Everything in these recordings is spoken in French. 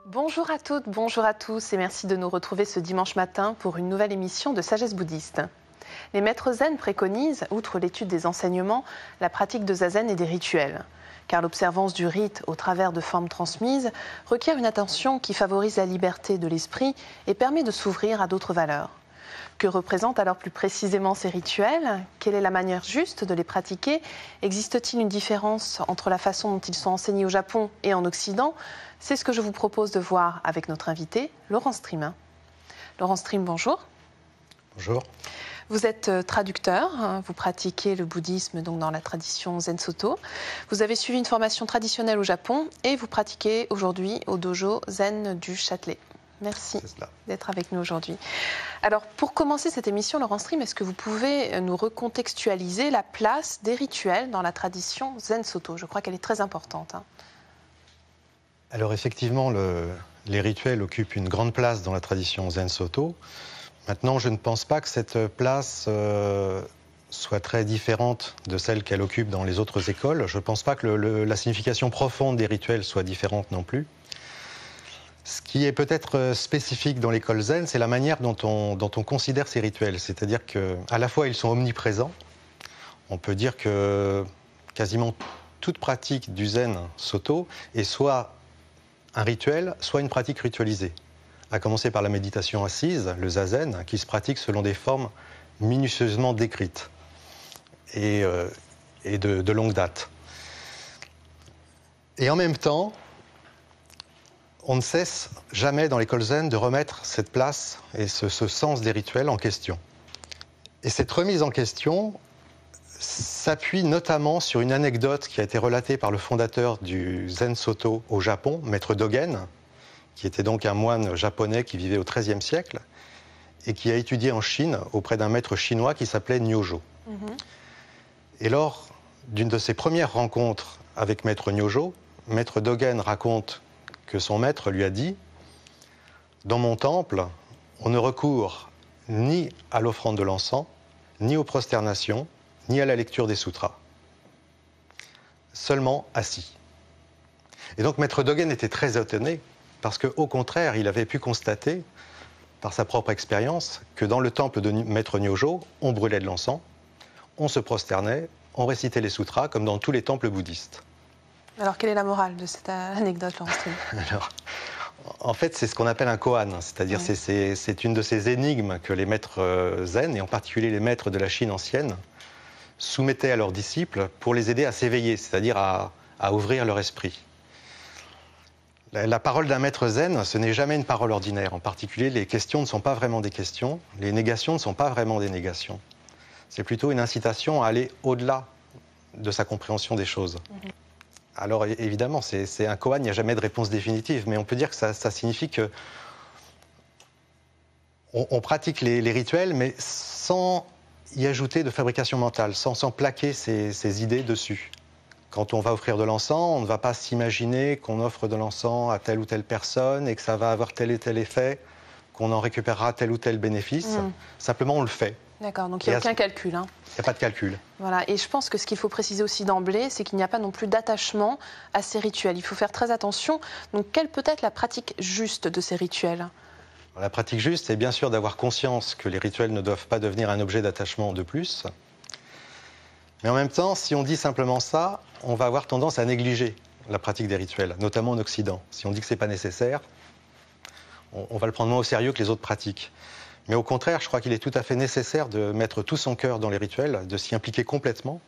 Bonjour à toutes, bonjour à tous et merci de nous retrouver ce dimanche matin pour une nouvelle émission de Sagesse bouddhiste. Les maîtres zen préconisent, outre l'étude des enseignements, la pratique de zazen et des rituels. Car l'observance du rite au travers de formes transmises requiert une attention qui favorise la liberté de l'esprit et permet de s'ouvrir à d'autres valeurs. Que représentent alors plus précisément ces rituels? Quelle est la manière juste de les pratiquer? Existe-t-il une différence entre la façon dont ils sont enseignés au Japon et en Occident? C'est ce que je vous propose de voir avec notre invité, Laurent Stream. Laurent Stream, bonjour. Bonjour. Vous êtes traducteur, vous pratiquez le bouddhisme donc dans la tradition Zen Soto. Vous avez suivi une formation traditionnelle au Japon et vous pratiquez aujourd'hui au dojo Zen du Châtelet. Merci d'être avec nous aujourd'hui. Alors, pour commencer cette émission, Laurent Stream, est-ce que vous pouvez nous recontextualiser la place des rituels dans la tradition Zen Soto? Je crois qu'elle est très importante. Alors effectivement, les rituels occupent une grande place dans la tradition Zen Soto. Maintenant, je ne pense pas que cette place soit très différente de celle qu'elle occupe dans les autres écoles. Je ne pense pas que la signification profonde des rituels soit différente non plus. Ce qui est peut-être spécifique dans l'école zen, c'est la manière dont on considère ces rituels. C'est-à-dire qu'à la fois, ils sont omniprésents. On peut dire que quasiment toute pratique du zen soto est soit un rituel, soit une pratique ritualisée. À commencer par la méditation assise, le zazen, qui se pratique selon des formes minutieusement décrites et de longue date. Et en même temps, on ne cesse jamais dans l'école zen de remettre cette place et ce sens des rituels en question. Et cette remise en question s'appuie notamment sur une anecdote qui a été relatée par le fondateur du Zen Soto au Japon, Maître Dogen, qui était donc un moine japonais qui vivait au XIIIe siècle et qui a étudié en Chine auprès d'un maître chinois qui s'appelait Nyojo. Et lors d'une de ses premières rencontres avec Maître Nyojo, Maître Dogen raconte que son maître lui a dit « Dans mon temple, on ne recourt ni à l'offrande de l'encens, ni aux prosternations, ni à la lecture des sutras. Seulement assis. » Et donc Maître Dogen était très étonné, parce qu'au contraire, il avait pu constater, par sa propre expérience, que dans le temple de Maître Nyojo, on brûlait de l'encens, on se prosternait, on récitait les sutras, comme dans tous les temples bouddhistes. Alors, quelle est la morale de cette anecdote, Laurent Stream? Alors, en fait, c'est ce qu'on appelle un koan, c'est-à-dire c'est une de ces énigmes que les maîtres zen, et en particulier les maîtres de la Chine ancienne, soumettaient à leurs disciples pour les aider à s'éveiller, c'est-à-dire à ouvrir leur esprit. La parole d'un maître zen, ce n'est jamais une parole ordinaire. En particulier, les questions ne sont pas vraiment des questions, les négations ne sont pas vraiment des négations. C'est plutôt une incitation à aller au-delà de sa compréhension des choses. Alors évidemment, c'est un koan, il n'y a jamais de réponse définitive, mais on peut dire que ça signifie que on pratique les rituels, mais sans y ajouter de fabrication mentale, sans plaquer ses idées dessus. Quand on va offrir de l'encens, on ne va pas s'imaginer qu'on offre de l'encens à telle ou telle personne et que ça va avoir tel et tel effet, qu'on en récupérera tel ou tel bénéfice. Simplement, on le fait. D'accord, donc il n'y a aucun calcul. Il n'y a pas de calcul. Voilà, et je pense que ce qu'il faut préciser aussi d'emblée, c'est qu'il n'y a pas non plus d'attachement à ces rituels. Il faut faire très attention. Donc, quelle peut être la pratique juste de ces rituels? La pratique juste, c'est bien sûr d'avoir conscience que les rituels ne doivent pas devenir un objet d'attachement de plus. Mais en même temps, si on dit simplement ça, on va avoir tendance à négliger la pratique des rituels, notamment en Occident. Si on dit que ce n'est pas nécessaire, on va le prendre moins au sérieux que les autres pratiques. Mais au contraire, je crois qu'il est tout à fait nécessaire de mettre tout son cœur dans les rituels, de s'y impliquer complètement,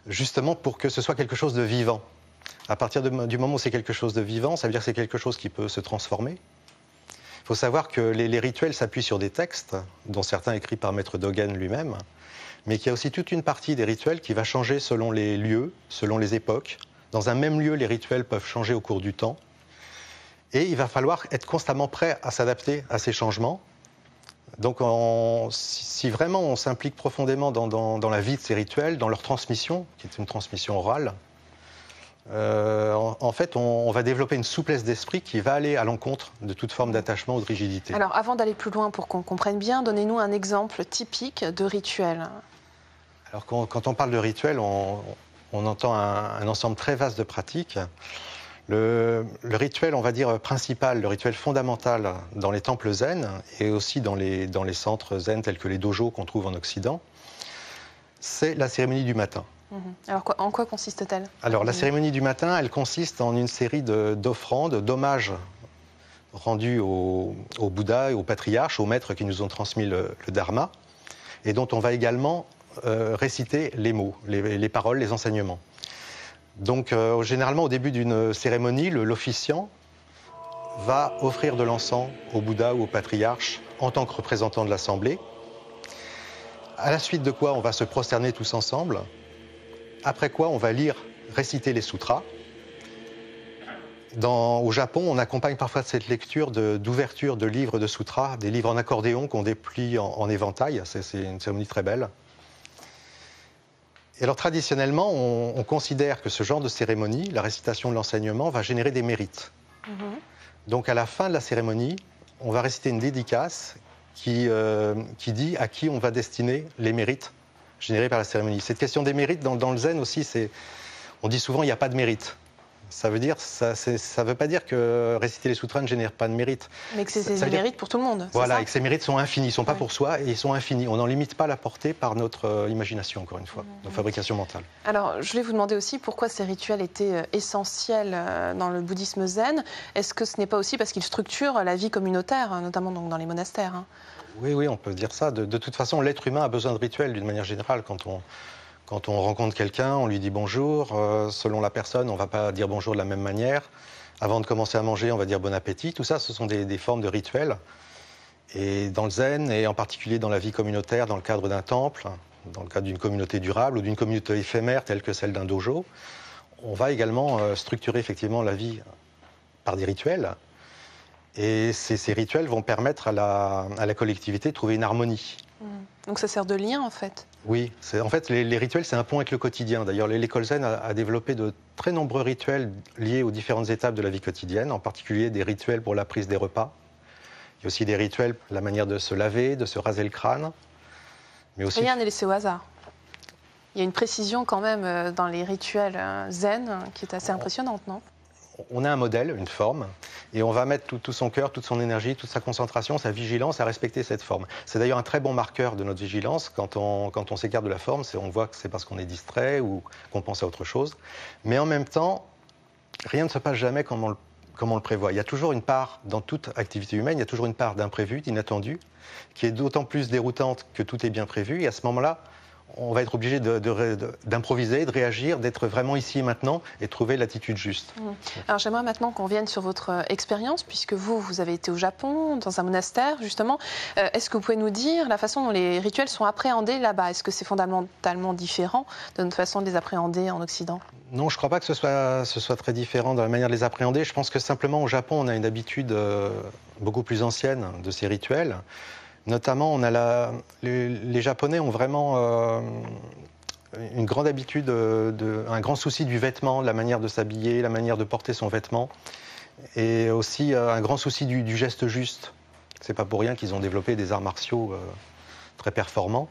justement pour que ce soit quelque chose de vivant. À partir du moment où c'est quelque chose de vivant, ça veut dire que c'est quelque chose qui peut se transformer. Il faut savoir que les rituels s'appuient sur des textes, dont certains écrits par Maître Dogen lui-même, mais qu'il y a aussi toute une partie des rituels qui va changer selon les lieux, selon les époques. Dans un même lieu, les rituels peuvent changer au cours du temps. Et il va falloir être constamment prêt à s'adapter à ces changements. Donc si vraiment on s'implique profondément dans la vie de ces rituels, dans leur transmission, qui est une transmission orale, en fait on va développer une souplesse d'esprit qui va aller à l'encontre de toute forme d'attachement ou de rigidité. Alors avant d'aller plus loin pour qu'on comprenne bien, donnez-nous un exemple typique de rituel. Alors quand on parle de rituel, on on entend un ensemble très vaste de pratiques. Le rituel, on va dire, principal, le rituel fondamental dans les temples zen et aussi dans les centres zen tels que les dojos qu'on trouve en Occident, c'est la cérémonie du matin. Alors, en quoi consiste-t-elle? Alors, la cérémonie du matin, elle consiste en une série d'offrandes, d'hommages rendus au Bouddha et aux patriarches, aux maîtres qui nous ont transmis le Dharma, et dont on va également réciter les mots, les paroles, les enseignements. Donc, généralement, au début d'une cérémonie, l'officiant va offrir de l'encens au Bouddha ou au patriarche en tant que représentant de l'Assemblée. À la suite de quoi, on va se prosterner tous ensemble. Après quoi, on va réciter les sutras. Au Japon, on accompagne parfois cette lecture d'ouverture de livres de sutras, des livres en accordéon qu'on déplie en éventail. C'est une cérémonie très belle. Et alors traditionnellement, on considère que ce genre de cérémonie, la récitation de l'enseignement, va générer des mérites. Donc à la fin de la cérémonie, on va réciter une dédicace qui dit à qui on va destiner les mérites générés par la cérémonie. Cette question des mérites, dans le zen aussi, on dit souvent il n'y a pas de mérite. Ça veut pas dire que réciter les sutras ne génère pas de mérite. Mais que c'est des mérites pour tout le monde. Voilà, et que ces mérites sont infinis. Ils ne sont pas pour soi et ils sont infinis. On n'en limite pas la portée par notre imagination, encore une fois, notre fabrication mentale. Alors, je voulais vous demander aussi pourquoi ces rituels étaient essentiels dans le bouddhisme zen. Est-ce que ce n'est pas aussi parce qu'ils structurent la vie communautaire, notamment donc dans les monastères? Oui, on peut dire ça. De toute façon, l'être humain a besoin de rituels d'une manière générale. Quand on rencontre quelqu'un, on lui dit bonjour. Selon la personne, on ne va pas dire bonjour de la même manière. Avant de commencer à manger, on va dire bon appétit. Tout ça, ce sont des formes de rituels. Et dans le zen, et en particulier dans la vie communautaire, dans le cadre d'un temple, dans le cadre d'une communauté durable ou d'une communauté éphémère telle que celle d'un dojo, on va également structurer effectivement la vie par des rituels. Et ces rituels vont permettre à la collectivité de trouver une harmonie. Donc ça sert de lien, en fait? Oui, en fait, les rituels, c'est un pont avec le quotidien. D'ailleurs, l'école zen a développé de très nombreux rituels liés aux différentes étapes de la vie quotidienne, en particulier des rituels pour la prise des repas. Il y a aussi des rituels pour la manière de se laver, de se raser le crâne. Mais aussi... Rien n'est laissé au hasard. Il y a une précision quand même dans les rituels zen qui est assez impressionnante, non? On a un modèle, une forme, et on va mettre tout son cœur, toute son énergie, toute sa concentration, sa vigilance à respecter cette forme. C'est d'ailleurs un très bon marqueur de notre vigilance. Quand on s'écarte de la forme, on voit que c'est parce qu'on est distrait ou qu'on pense à autre chose. Mais en même temps, rien ne se passe jamais comme on le prévoit. Il y a toujours une part, dans toute activité humaine, il y a toujours une part d'imprévu, d'inattendu, qui est d'autant plus déroutante que tout est bien prévu. Et à ce moment-là, on va être obligé d'improviser, de réagir, d'être vraiment ici et maintenant et de trouver l'attitude juste. Alors j'aimerais maintenant qu'on vienne sur votre expérience, puisque vous avez été au Japon, dans un monastère justement. Est-ce que vous pouvez nous dire la façon dont les rituels sont appréhendés là-bas? Est-ce que c'est fondamentalement différent de notre façon de les appréhender en Occident? Non, je ne crois pas que ce soit très différent dans la manière de les appréhender. Je pense que simplement au Japon, on a une habitude beaucoup plus ancienne de ces rituels. Notamment, les Japonais ont vraiment une grande habitude, un grand souci du vêtement, de la manière de s'habiller, la manière de porter son vêtement, et aussi un grand souci du geste juste. C'est pas pour rien qu'ils ont développé des arts martiaux très performants.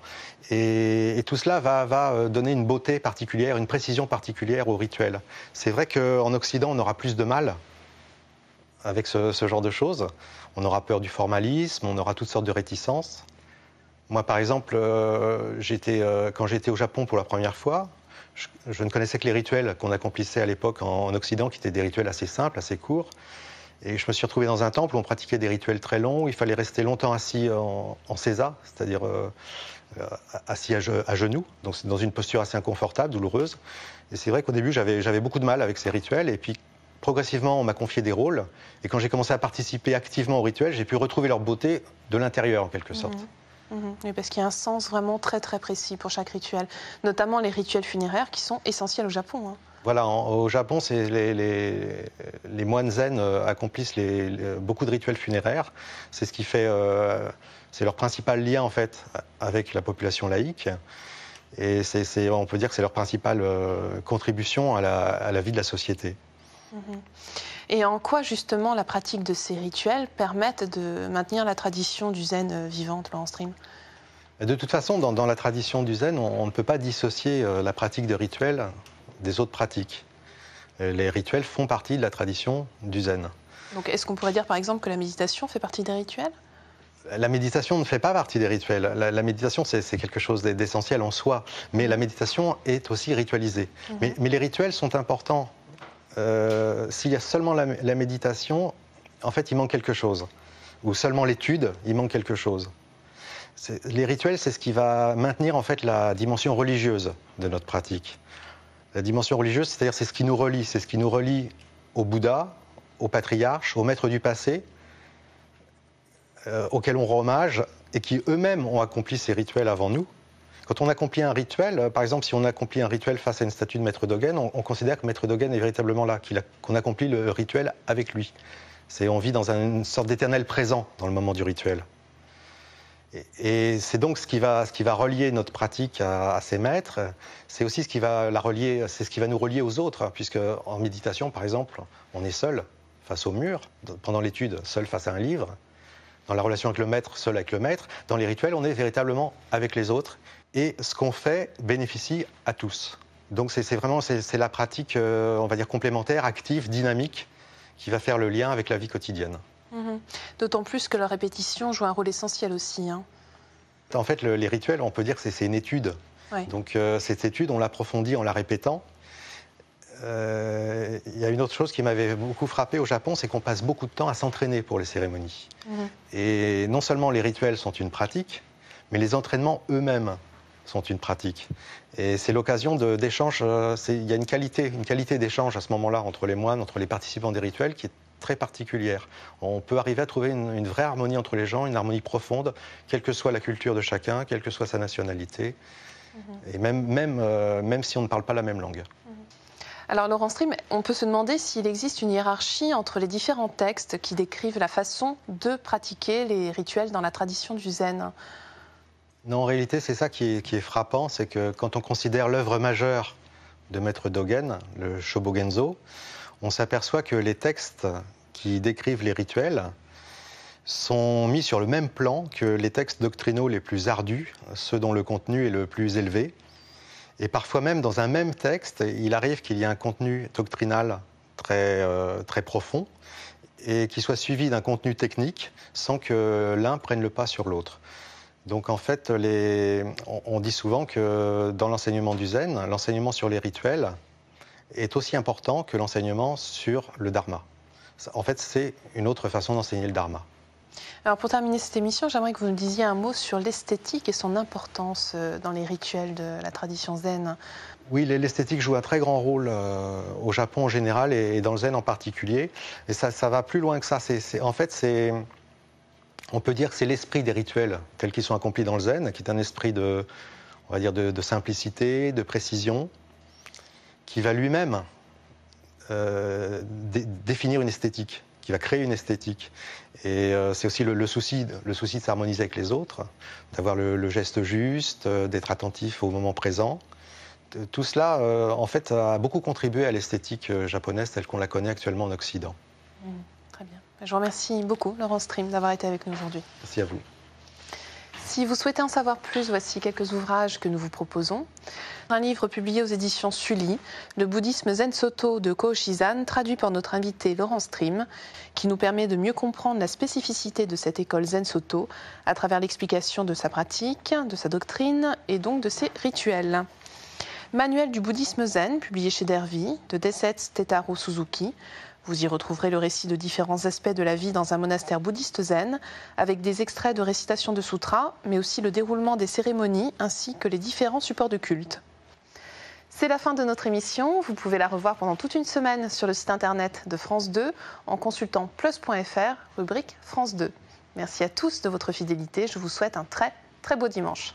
Et tout cela va donner une beauté particulière, une précision particulière au rituel. C'est vrai qu'en Occident, on aura plus de mal avec ce genre de choses. On aura peur du formalisme, on aura toutes sortes de réticences. Moi, par exemple, quand j'étais au Japon pour la première fois, je ne connaissais que les rituels qu'on accomplissait à l'époque en Occident, qui étaient des rituels assez simples, assez courts. Et je me suis retrouvé dans un temple où on pratiquait des rituels très longs, où il fallait rester longtemps assis en sesa, c'est-à-dire assis à genoux, donc dans une posture assez inconfortable, douloureuse. Et c'est vrai qu'au début, j'avais beaucoup de mal avec ces rituels. Et puis, progressivement, on m'a confié des rôles. Et quand j'ai commencé à participer activement au rituel, j'ai pu retrouver leur beauté de l'intérieur, en quelque sorte. Oui, parce qu'il y a un sens vraiment très, très précis pour chaque rituel. Notamment les rituels funéraires qui sont essentiels au Japon. Voilà, au Japon, les moines zen accomplissent beaucoup de rituels funéraires. C'est ce qui fait... c'est leur principal lien, en fait, avec la population laïque. Et on peut dire que c'est leur principale contribution à la vie de la société. Et en quoi, justement, la pratique de ces rituels permettent de maintenir la tradition du zen vivante, Laurent Stream? De toute façon, dans la tradition du zen, on ne peut pas dissocier la pratique de rituels des autres pratiques. Les rituels font partie de la tradition du zen. Donc est-ce qu'on pourrait dire par exemple que la méditation fait partie des rituels ? La méditation ne fait pas partie des rituels. La méditation, c'est quelque chose d'essentiel en soi. Mais la méditation est aussi ritualisée. Mais les rituels sont importants. S'il y a seulement la méditation, en fait, il manque quelque chose. Ou seulement l'étude, il manque quelque chose. Les rituels, c'est ce qui va maintenir en fait la dimension religieuse de notre pratique. La dimension religieuse, c'est-à-dire c'est ce qui nous relie. C'est ce qui nous relie au Bouddha, au patriarche, aux maîtres du passé, auxquels on rend hommage et qui eux-mêmes ont accompli ces rituels avant nous. Quand on accomplit un rituel, par exemple, si on accomplit un rituel face à une statue de Maître Dogen, on considère que Maître Dogen est véritablement là, qu'on accomplit le rituel avec lui. On vit dans une sorte d'éternel présent dans le moment du rituel. Et c'est donc ce qui va relier notre pratique à ses maîtres. C'est aussi ce qui va c'est ce qui va nous relier aux autres, puisque en méditation, par exemple, on est seul face au mur, pendant l'étude, seul face à un livre. Dans la relation avec le maître, seul avec le maître. Dans les rituels, on est véritablement avec les autres. Et ce qu'on fait bénéficie à tous. Donc c'est la pratique, on va dire, complémentaire, active, dynamique, qui va faire le lien avec la vie quotidienne. D'autant plus que la répétition joue un rôle essentiel aussi. En fait, les rituels, on peut dire que c'est une étude. Ouais. Donc cette étude, on l'approfondit en la répétant. Il y a une autre chose qui m'avait beaucoup frappé au Japon, c'est qu'on passe beaucoup de temps à s'entraîner pour les cérémonies. Et non seulement les rituels sont une pratique, mais les entraînements eux-mêmes sont une pratique. Et c'est l'occasion d'échanges. Il y a une qualité d'échange à ce moment-là entre les moines, entre les participants des rituels qui est très particulière. On peut arriver à trouver une vraie harmonie entre les gens, une harmonie profonde, quelle que soit la culture de chacun, quelle que soit sa nationalité, et même si on ne parle pas la même langue. Alors Laurent Stream, on peut se demander s'il existe une hiérarchie entre les différents textes qui décrivent la façon de pratiquer les rituels dans la tradition du zen. Non, en réalité, c'est ça qui est frappant, c'est que quand on considère l'œuvre majeure de Maître Dogen, le Shobogenzo, on s'aperçoit que les textes qui décrivent les rituels sont mis sur le même plan que les textes doctrinaux les plus ardus, ceux dont le contenu est le plus élevé. Et parfois même, dans un même texte, il arrive qu'il y ait un contenu doctrinal très profond et qui soit suivi d'un contenu technique sans que l'un prenne le pas sur l'autre. Donc en fait, on dit souvent que dans l'enseignement du zen, l'enseignement sur les rituels est aussi important que l'enseignement sur le dharma. En fait, c'est une autre façon d'enseigner le dharma. Alors pour terminer cette émission, j'aimerais que vous nous disiez un mot sur l'esthétique et son importance dans les rituels de la tradition zen. Oui, l'esthétique joue un très grand rôle au Japon en général et dans le zen en particulier. Et ça va plus loin que ça. On peut dire que c'est l'esprit des rituels tels qu'ils sont accomplis dans le zen, qui est un esprit on va dire de simplicité, de précision, qui va lui-même définir une esthétique, qui va créer une esthétique. Et c'est aussi le souci de s'harmoniser avec les autres, d'avoir le geste juste, d'être attentif au moment présent. Tout cela, en fait, a beaucoup contribué à l'esthétique japonaise telle qu'on la connaît actuellement en Occident. Très bien. Je vous remercie beaucoup, Laurent Stream, d'avoir été avec nous aujourd'hui. Merci à vous. Si vous souhaitez en savoir plus, voici quelques ouvrages que nous vous proposons. Un livre publié aux éditions Sully, Le bouddhisme Zen Soto de Kohoshi-zan, traduit par notre invité Laurent Stream, qui nous permet de mieux comprendre la spécificité de cette école Zen Soto à travers l'explication de sa pratique, de sa doctrine et donc de ses rituels. Manuel du bouddhisme zen, publié chez Dervy, de Desetsu Tetaro Suzuki. Vous y retrouverez le récit de différents aspects de la vie dans un monastère bouddhiste zen, avec des extraits de récitation de sutras, mais aussi le déroulement des cérémonies, ainsi que les différents supports de culte. C'est la fin de notre émission. Vous pouvez la revoir pendant toute une semaine sur le site internet de France 2 en consultant plus.fr, rubrique France 2. Merci à tous de votre fidélité. Je vous souhaite un très, très beau dimanche.